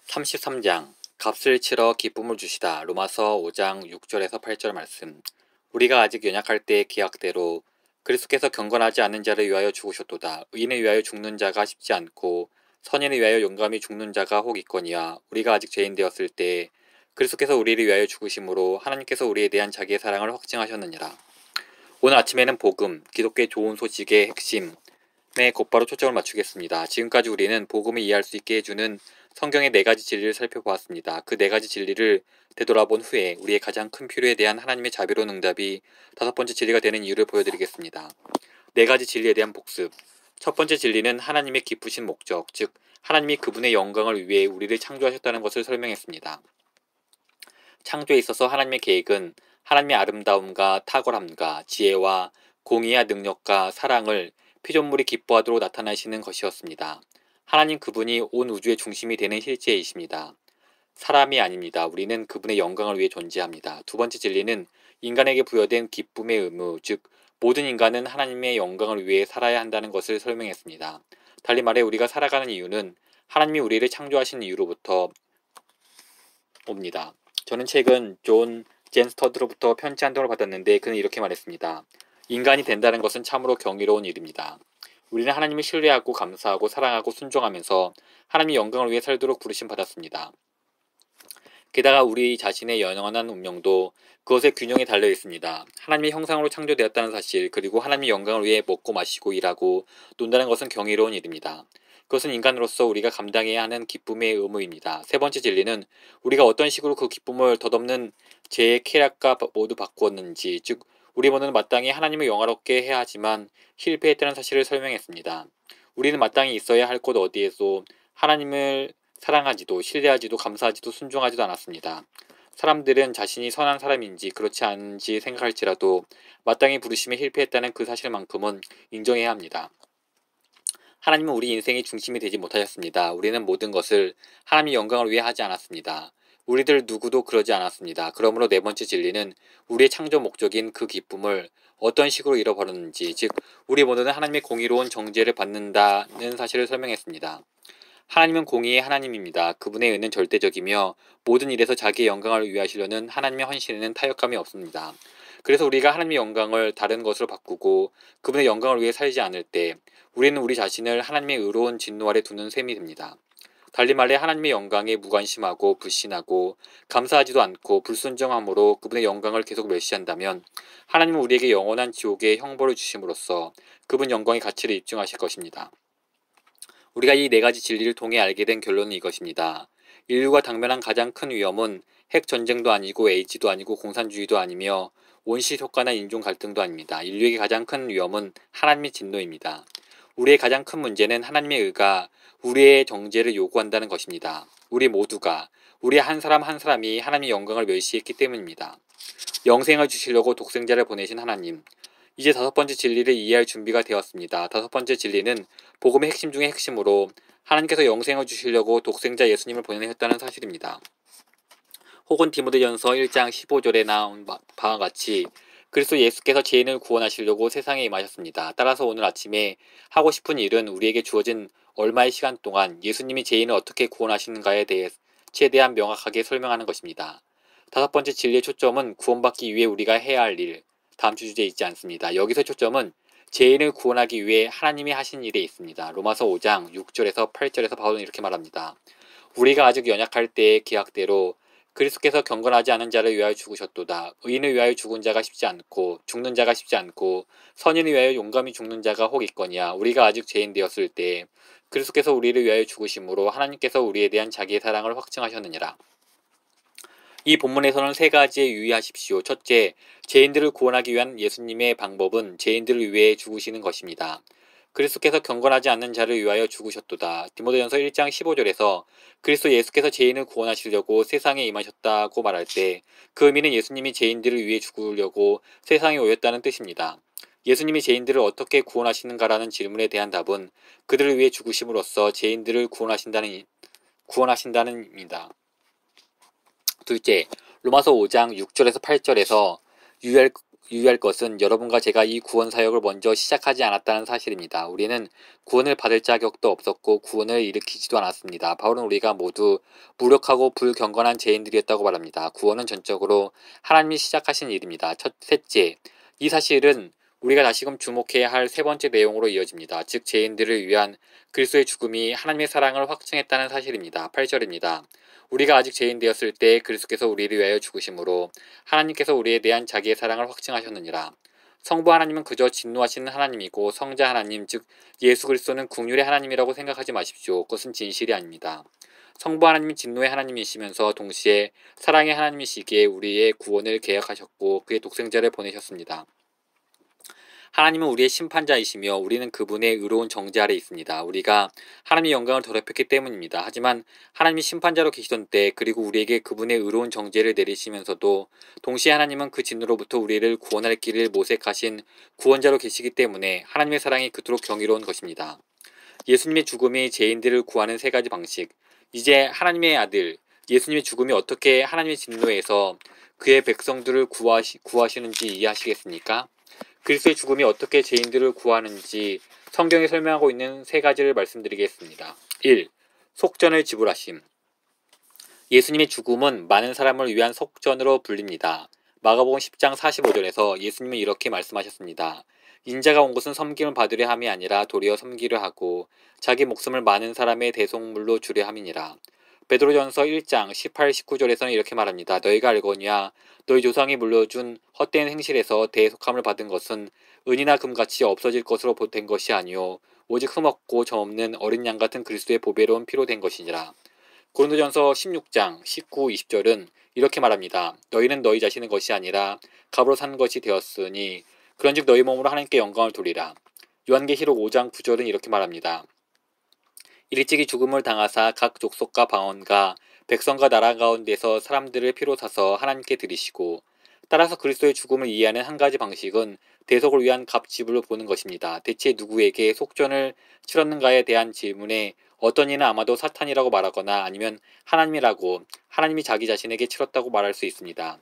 33장 값을 치러 기쁨을 주시다. 로마서 5장 6절에서 8절 말씀. 우리가 아직 연약할 때의 기약대로 그리스도께서 경건하지 않은 자를 위하여 죽으셨도다. 의인을 위하여 죽는 자가 쉽지 않고 선인을 위하여 용감히 죽는 자가 혹 있거니와 우리가 아직 죄인 되었을 때 그리스도께서 우리를 위하여 죽으심으로 하나님께서 우리에 대한 자기의 사랑을 확증하셨느니라. 오늘 아침에는 복음, 기독교의 좋은 소식의 핵심에 곧바로 초점을 맞추겠습니다. 지금까지 우리는 복음을 이해할 수 있게 해주는 성경의 4가지 진리를 살펴보았습니다. 그 4가지 진리를 되돌아본 후에 우리의 가장 큰 필요에 대한 하나님의 자비로운 응답이 5번째 진리가 되는 이유를 보여드리겠습니다. 4가지 진리에 대한 복습. 첫 번째 진리는 하나님의 기쁘신 목적, 즉 하나님이 그분의 영광을 위해 우리를 창조하셨다는 것을 설명했습니다. 창조에 있어서 하나님의 계획은 하나님의 아름다움과 탁월함과 지혜와 공의와 능력과 사랑을 피조물이 기뻐하도록 나타나시는 것이었습니다. 하나님 그분이 온 우주의 중심이 되는 실제이십니다. 사람이 아닙니다. 우리는 그분의 영광을 위해 존재합니다. 두 번째 진리는 인간에게 부여된 기쁨의 의무, 즉 모든 인간은 하나님의 영광을 위해 살아야 한다는 것을 설명했습니다. 달리 말해 우리가 살아가는 이유는 하나님이 우리를 창조하신 이유로부터 옵니다. 저는 최근 존 젠스터드로부터 편지 한 통을 받았는데 그는 이렇게 말했습니다. 인간이 된다는 것은 참으로 경이로운 일입니다. 우리는 하나님을 신뢰하고 감사하고 사랑하고 순종하면서 하나님의 영광을 위해 살도록 부르심 받았습니다. 게다가 우리 자신의 영원한 운명도 그것의 균형에 달려 있습니다. 하나님의 형상으로 창조되었다는 사실, 그리고 하나님의 영광을 위해 먹고 마시고 일하고 논다는 것은 경이로운 일입니다. 그것은 인간으로서 우리가 감당해야 하는 기쁨의 의무입니다. 세 번째 진리는 우리가 어떤 식으로 그 기쁨을 덧없는 죄의 쾌락과 모두 바꾸었는지, 즉 우리 모두는 마땅히 하나님을 영화롭게 해야 하지만 실패했다는 사실을 설명했습니다. 우리는 마땅히 있어야 할 곳 어디에도 하나님을 사랑하지도 신뢰하지도 감사하지도 순종하지도 않았습니다. 사람들은 자신이 선한 사람인지 그렇지 않은지 생각할지라도 마땅히 부르심에 실패했다는 그 사실만큼은 인정해야 합니다. 하나님은 우리 인생의 중심이 되지 못하셨습니다. 우리는 모든 것을 하나님의 영광을 위해 하지 않았습니다. 우리들 누구도 그러지 않았습니다. 그러므로 네 번째 진리는 우리의 창조 목적인 그 기쁨을 어떤 식으로 잃어버렸는지, 즉 우리 모두는 하나님의 공의로운 정죄를 받는다는 사실을 설명했습니다. 하나님은 공의의 하나님입니다. 그분의 은은 절대적이며 모든 일에서 자기의 영광을 위하시려는 하나님의 헌신에는 타협감이 없습니다. 그래서 우리가 하나님의 영광을 다른 것으로 바꾸고 그분의 영광을 위해 살지 않을 때 우리는 우리 자신을 하나님의 의로운 진노 아래 두는 셈이 됩니다. 달리 말해 하나님의 영광에 무관심하고 불신하고 감사하지도 않고 불순종함으로 그분의 영광을 계속 멸시한다면 하나님은 우리에게 영원한 지옥의 형벌을 주심으로써 그분 영광의 가치를 입증하실 것입니다. 우리가 이 4가지 진리를 통해 알게 된 결론은 이것입니다. 인류가 당면한 가장 큰 위험은 핵전쟁도 아니고 에이즈도 아니고 공산주의도 아니며 온실 효과나 인종 갈등도 아닙니다. 인류에게 가장 큰 위험은 하나님의 진노입니다. 우리의 가장 큰 문제는 하나님의 의가 우리의 정죄를 요구한다는 것입니다. 우리 모두가, 우리 한 사람 한 사람이 하나님의 영광을 멸시했기 때문입니다. 영생을 주시려고 독생자를 보내신 하나님. 이제 5번째 진리를 이해할 준비가 되었습니다. 5번째 진리는 복음의 핵심 중의 핵심으로 하나님께서 영생을 주시려고 독생자 예수님을 보내셨다는 사실입니다. 혹은 디모데전서 1장 15절에 나온 바와 같이 그리스도 예수께서 죄인을 구원하시려고 세상에 임하셨습니다. 따라서 오늘 아침에 하고 싶은 일은 우리에게 주어진 얼마의 시간 동안 예수님이 죄인을 어떻게 구원하시는가에 대해 최대한 명확하게 설명하는 것입니다. 5번째 진리의 초점은 구원받기 위해 우리가 해야 할 일, 다음 주 주제에 있지 않습니다. 여기서 초점은 죄인을 구원하기 위해 하나님이 하신 일에 있습니다. 로마서 5장 6절에서 8절에서 바울은 이렇게 말합니다. 우리가 아직 연약할 때의 기약대로 그리스도께서 경건하지 않은 자를 위하여 죽으셨도다. 의인을 위하여 죽은 자가 쉽지 않고 죽는 자가 쉽지 않고 선인을 위하여 용감히 죽는 자가 혹 있거니와 우리가 아직 죄인 되었을 때 그리스도께서 우리를 위하여 죽으심으로 하나님께서 우리에 대한 자기의 사랑을 확증하셨느니라. 이 본문에서는 3가지에 유의하십시오. 첫째, 죄인들을 구원하기 위한 예수님의 방법은 죄인들을 위해 죽으시는 것입니다. 그리스도께서 경건하지 않는 자를 위하여 죽으셨도다. 디모데전서 1장 15절에서 그리스도 예수께서 죄인을 구원하시려고 세상에 임하셨다고 말할 때 그 의미는 예수님이 죄인들을 위해 죽으려고 세상에 오셨다는 뜻입니다. 예수님이 죄인들을 어떻게 구원하시는가라는 질문에 대한 답은 그들을 위해 죽으심으로써 죄인들을 구원하신다는입니다. 둘째, 로마서 5장 6절에서 8절에서 유의할 유의할 것은 여러분과 제가 이 구원 사역을 먼저 시작하지 않았다는 사실입니다. 우리는 구원을 받을 자격도 없었고 구원을 일으키지도 않았습니다. 바울은 우리가 모두 무력하고 불경건한 죄인들이었다고 말합니다. 구원은 전적으로 하나님이 시작하신 일입니다. 셋째, 이 사실은 우리가 다시금 주목해야 할 세 번째 내용으로 이어집니다. 즉 죄인들을 위한 그리스도의 죽음이 하나님의 사랑을 확증했다는 사실입니다. 8절입니다. 우리가 아직 죄인 되었을 때 그리스도께서 우리를 위하여 죽으심으로 하나님께서 우리에 대한 자기의 사랑을 확증하셨느니라. 성부 하나님은 그저 진노하시는 하나님이고 성자 하나님 즉 예수 그리스도는 긍휼의 하나님이라고 생각하지 마십시오. 그것은 진실이 아닙니다. 성부 하나님은 진노의 하나님이시면서 동시에 사랑의 하나님이시기에 우리의 구원을 계약하셨고 그의 독생자를 보내셨습니다. 하나님은 우리의 심판자이시며 우리는 그분의 의로운 정죄 아래 있습니다. 우리가 하나님의 영광을 더럽혔기 때문입니다. 하지만 하나님이 심판자로 계시던 때 그리고 우리에게 그분의 의로운 정죄를 내리시면서도 동시에 하나님은 그 진노로부터 우리를 구원할 길을 모색하신 구원자로 계시기 때문에 하나님의 사랑이 그토록 경이로운 것입니다. 예수님의 죽음이 죄인들을 구하는 세 가지 방식. 이제 하나님의 아들 예수님의 죽음이 어떻게 하나님의 진노에서 그의 백성들을 구하시는지 이해하시겠습니까? 그리스도의 죽음이 어떻게 죄인들을 구하는지 성경에 설명하고 있는 세 가지를 말씀드리겠습니다. 1. 속전을 지불하심. 예수님의 죽음은 많은 사람을 위한 속전으로 불립니다. 마가복음 10장 45절에서 예수님은 이렇게 말씀하셨습니다. 인자가 온 것은 섬김을 받으려 함이 아니라 도리어 섬기려 하고 자기 목숨을 많은 사람의 대속물로 주려 함이니라. 베드로전서 1장 18, 19절에서는 이렇게 말합니다. 너희가 알거니와 너희 조상이 물려준 헛된 행실에서 대속함을 받은 것은 은이나 금같이 없어질 것으로 된 것이 아니요 오직 흠없고 점없는 어린 양 같은 그리스도의 보배로운 피로 된 것이니라. 고린도전서 16장 19, 20절은 이렇게 말합니다. 너희는 너희 자신의 것이 아니라 값으로 산 것이 되었으니 그런즉 너희 몸으로 하나님께 영광을 돌리라. 요한계시록 5장 9절은 이렇게 말합니다. 일찍이 죽음을 당하사 각 족속과 방언과 백성과 나라 가운데서 사람들을 피로 사서 하나님께 드리시고 따라서 그리스도의 죽음을 이해하는 한 가지 방식은 대속을 위한 값 지불로 보는 것입니다. 대체 누구에게 속전을 치렀는가에 대한 질문에 어떤 이는 아마도 사탄이라고 말하거나 아니면 하나님이라고 하나님이 자기 자신에게 치렀다고 말할 수 있습니다.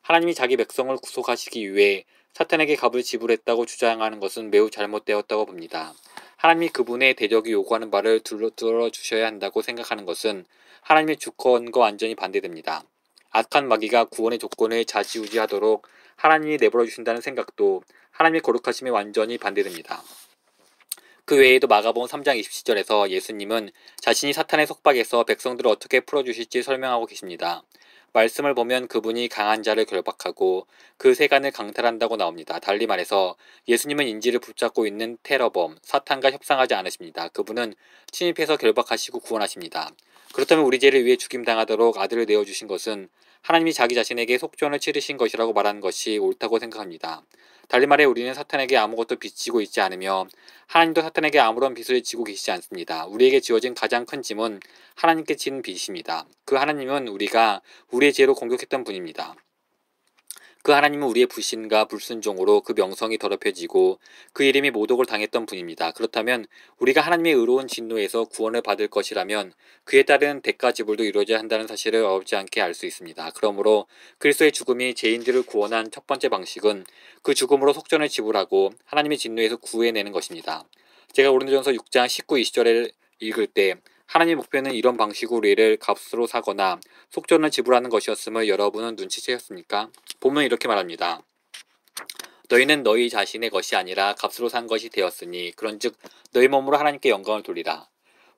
하나님이 자기 백성을 구속하시기 위해 사탄에게 값을 지불했다고 주장하는 것은 매우 잘못되었다고 봅니다. 하나님이 그분의 대적이 요구하는 바를 들어주셔야 한다고 생각하는 것은 하나님의 주권과 완전히 반대됩니다. 악한 마귀가 구원의 조건을 좌지우지하도록 하나님이 내버려 주신다는 생각도 하나님의 거룩하심에 완전히 반대됩니다. 그 외에도 마가복음 3장 27절에서 예수님은 자신이 사탄의 속박에서 백성들을 어떻게 풀어주실지 설명하고 계십니다. 말씀을 보면 그분이 강한 자를 결박하고 그 세간을 강탈한다고 나옵니다. 달리 말해서 예수님은 인지를 붙잡고 있는 테러범, 사탄과 협상하지 않으십니다. 그분은 침입해서 결박하시고 구원하십니다. 그렇다면 우리 죄를 위해 죽임당하도록 아들을 내어주신 것은 하나님이 자기 자신에게 속전을 치르신 것이라고 말하는 것이 옳다고 생각합니다. 달리 말해 우리는 사탄에게 아무것도 빚지고 있지 않으며 하나님도 사탄에게 아무런 빚을 지고 계시지 않습니다. 우리에게 지어진 가장 큰 짐은 하나님께 진 빚입니다. 그 하나님은 우리가 우리의 죄로 공격했던 분입니다. 그 하나님은 우리의 불신과 불순종으로 그 명성이 더럽혀지고 그 이름이 모독을 당했던 분입니다. 그렇다면 우리가 하나님의 의로운 진노에서 구원을 받을 것이라면 그에 따른 대가 지불도 이루어져야 한다는 사실을 어렵지 않게 알 수 있습니다. 그러므로 그리스도의 죽음이 죄인들을 구원한 첫 번째 방식은 그 죽음으로 속전을 지불하고 하나님의 진노에서 구해내는 것입니다. 제가 고린도전서 6장 19, 20절을 읽을 때 하나님의 목표는 이런 방식으로 우리를 값으로 사거나 속전을 지불하는 것이었음을 여러분은 눈치채셨습니까? 본문은 이렇게 말합니다. 너희는 너희 자신의 것이 아니라 값으로 산 것이 되었으니 그런즉 너희 몸으로 하나님께 영광을 돌리라.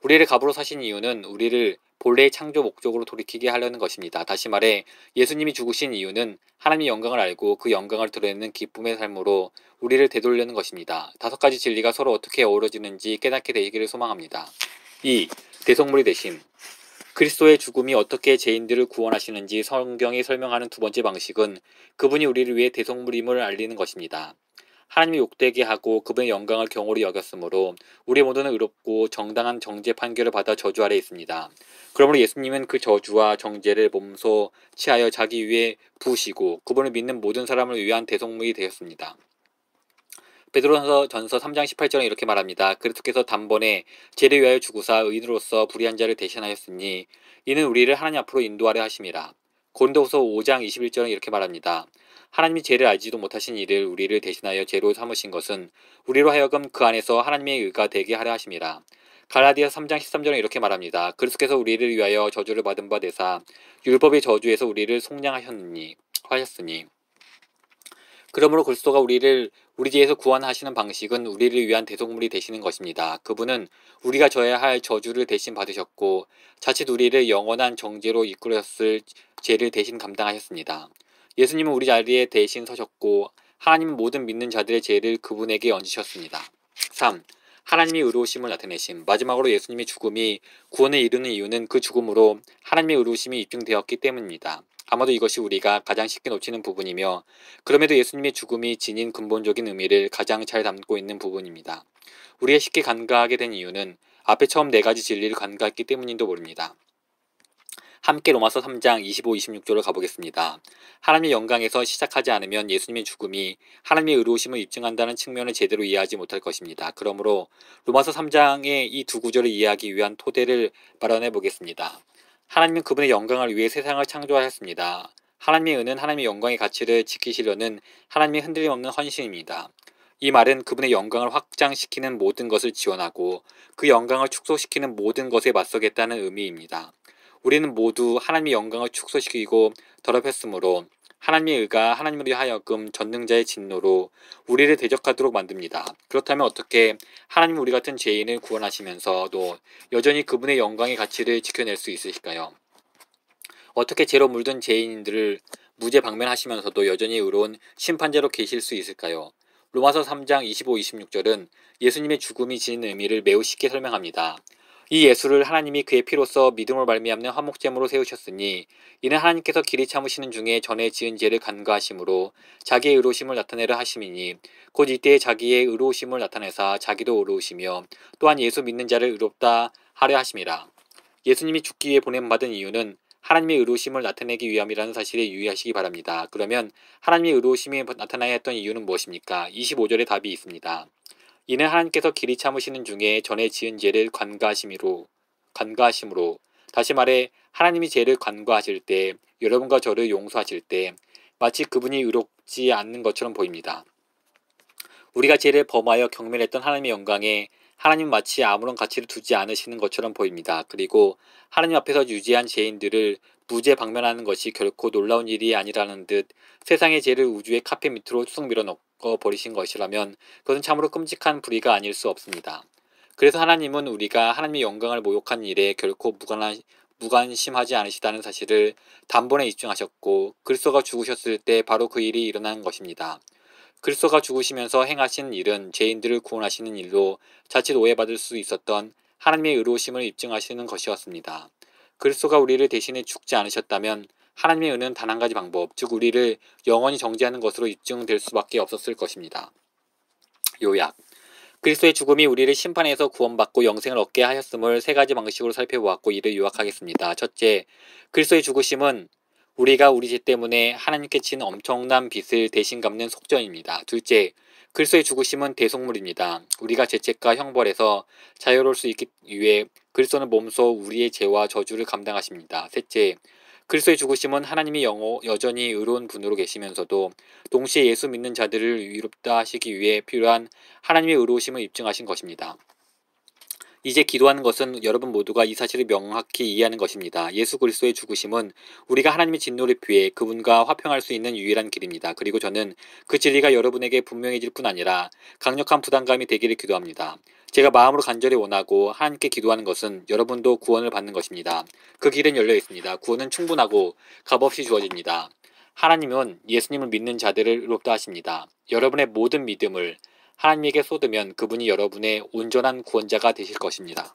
우리를 값으로 사신 이유는 우리를 본래의 창조 목적으로 돌이키게 하려는 것입니다. 다시 말해 예수님이 죽으신 이유는 하나님의 영광을 알고 그 영광을 드러내는 기쁨의 삶으로 우리를 되돌리는 것입니다. 다섯 가지 진리가 서로 어떻게 어우러지는지 깨닫게 되기를 소망합니다. 2. 대속물이 되심. 그리스도의 죽음이 어떻게 죄인들을 구원하시는지 성경이 설명하는 두 번째 방식은 그분이 우리를 위해 대속물임을 알리는 것입니다. 하나님이 욕되게 하고 그분의 영광을 경홀히 여겼으므로 우리 모두는 의롭고 정당한 정죄 판결을 받아 저주 아래 있습니다. 그러므로 예수님은 그 저주와 정죄를 몸소 취하여 자기 위에 부으시고 그분을 믿는 모든 사람을 위한 대속물이 되었습니다. 베드로전서 3장 18절은 이렇게 말합니다. 그리스도께서 단번에 죄를 위하여 죽으사 의인으로서 불의한 자를 대신하였으니 이는 우리를 하나님 앞으로 인도하려 하심이라. 고린도후서 5장 21절은 이렇게 말합니다. 하나님이 죄를 알지도 못하신 이를 우리를 대신하여 죄로 삼으신 것은 우리로 하여금 그 안에서 하나님의 의가 되게 하려 하심이라. 갈라디아 3장 13절은 이렇게 말합니다. 그리스도께서 우리를 위하여 저주를 받은 바 되사 율법의 저주에서 우리를 속량하셨으니 그러므로 그리스도가 우리를 우리 죄에서 구원하시는 방식은 우리를 위한 대속물이 되시는 것입니다. 그분은 우리가 져야 할 저주를 대신 받으셨고 자칫 우리를 영원한 정죄로 이끌었을 죄를 대신 감당하셨습니다. 예수님은 우리 자리에 대신 서셨고 하나님은 모든 믿는 자들의 죄를 그분에게 얹으셨습니다. 3. 하나님의 의로우심을 나타내심. 마지막으로 예수님의 죽음이 구원을 이루는 이유는 그 죽음으로 하나님의 의로우심이 입증되었기 때문입니다. 아마도 이것이 우리가 가장 쉽게 놓치는 부분이며 그럼에도 예수님의 죽음이 지닌 근본적인 의미를 가장 잘 담고 있는 부분입니다. 우리가 쉽게 간과하게 된 이유는 앞에 처음 4가지 진리를 간과했기 때문인도 모릅니다. 함께 로마서 3장 25, 26절을 가보겠습니다. 하나님의 영광에서 시작하지 않으면 예수님의 죽음이 하나님의 의로우심을 입증한다는 측면을 제대로 이해하지 못할 것입니다. 그러므로 로마서 3장의 이 두 구절을 이해하기 위한 토대를 마련해 보겠습니다. 하나님은 그분의 영광을 위해 세상을 창조하셨습니다. 하나님의 은은 하나님의 영광의 가치를 지키시려는 하나님의 흔들림 없는 헌신입니다. 이 말은 그분의 영광을 확장시키는 모든 것을 지원하고 그 영광을 축소시키는 모든 것에 맞서겠다는 의미입니다. 우리는 모두 하나님의 영광을 축소시키고 더럽혔으므로 하나님의 의가 하나님으로 하여금 전능자의 진노로 우리를 대적하도록 만듭니다. 그렇다면 어떻게 하나님은 우리 같은 죄인을 구원하시면서도 여전히 그분의 영광의 가치를 지켜낼 수 있으실까요? 어떻게 죄로 물든 죄인들을 무죄 방면하시면서도 여전히 의로운 심판자로 계실 수 있을까요? 로마서 3장 25, 26절은 예수님의 죽음이 지닌 의미를 매우 쉽게 설명합니다. 이 예수를 하나님이 그의 피로써 믿음으로 말미암는 화목제물로 세우셨으니 이는 하나님께서 길이 참으시는 중에 전에 지은 죄를 간과하심으로 자기의 의로우심을 나타내려 하심이니 곧 이때에 자기의 의로우심을 나타내사 자기도 의로우시며 또한 예수 믿는 자를 의롭다 하려 하심이라. 예수님이 죽기 위해 보냄받은 이유는 하나님의 의로우심을 나타내기 위함이라는 사실에 유의하시기 바랍니다. 그러면 하나님의 의로우심이 나타나야 했던 이유는 무엇입니까? 25절에 답이 있습니다. 이는 하나님께서 길이 참으시는 중에 전에 지은 죄를 간과하심으로 다시 말해 하나님이 죄를 간과하실 때 여러분과 저를 용서하실 때 마치 그분이 의롭지 않는 것처럼 보입니다. 우리가 죄를 범하여 경멸했던 하나님의 영광에 하나님은 마치 아무런 가치를 두지 않으시는 것처럼 보입니다. 그리고 하나님 앞에서 유죄한 죄인들을 무죄 방면하는 것이 결코 놀라운 일이 아니라는 듯 세상의 죄를 우주의 카페 밑으로 쑥 밀어넣어 버리신 것이라면 그것은 참으로 끔찍한 불의가 아닐 수 없습니다. 그래서 하나님은 우리가 하나님의 영광을 모욕한 일에 결코 무관심하지 않으시다는 사실을 단번에 입증하셨고 그리스도가 죽으셨을 때 바로 그 일이 일어난 것입니다. 그리스도가 죽으시면서 행하신 일은 죄인들을 구원하시는 일로 자칫 오해받을 수 있었던 하나님의 의로우심을 입증하시는 것이었습니다. 그리스도가 우리를 대신해 죽지 않으셨다면 하나님의 은은 단 한 가지 방법, 즉 우리를 영원히 정죄하는 것으로 입증될 수밖에 없었을 것입니다. 요약. 그리스도의 죽음이 우리를 심판에서 구원받고 영생을 얻게 하였음을 3가지 방식으로 살펴보았고 이를 요약하겠습니다. 첫째, 그리스도의 죽으심은 우리가 우리 죄 때문에 하나님께 진 엄청난 빚을 대신 갚는 속전입니다. 둘째, 그리스도의 죽으심은 대속물입니다. 우리가 죄책과 형벌에서 자유로울 수 있기 위해 그리스도는 몸소 우리의 죄와 저주를 감당하십니다. 셋째, 그리스도의 죽으심은 하나님이 여전히 의로운 분으로 계시면서도 동시에 예수 믿는 자들을 위롭다 하시기 위해 필요한 하나님의 의로우심을 입증하신 것입니다. 이제 기도하는 것은 여러분 모두가 이 사실을 명확히 이해하는 것입니다. 예수 그리스도의 죽으심은 우리가 하나님의 진노를 피해 그분과 화평할 수 있는 유일한 길입니다. 그리고 저는 그 진리가 여러분에게 분명해질 뿐 아니라 강력한 부담감이 되기를 기도합니다. 제가 마음으로 간절히 원하고 하나님께 기도하는 것은 여러분도 구원을 받는 것입니다. 그 길은 열려 있습니다. 구원은 충분하고 값없이 주어집니다. 하나님은 예수님을 믿는 자들을 의롭다 하십니다. 여러분의 모든 믿음을 하나님에게 쏟으면 그분이 여러분의 온전한 구원자가 되실 것입니다.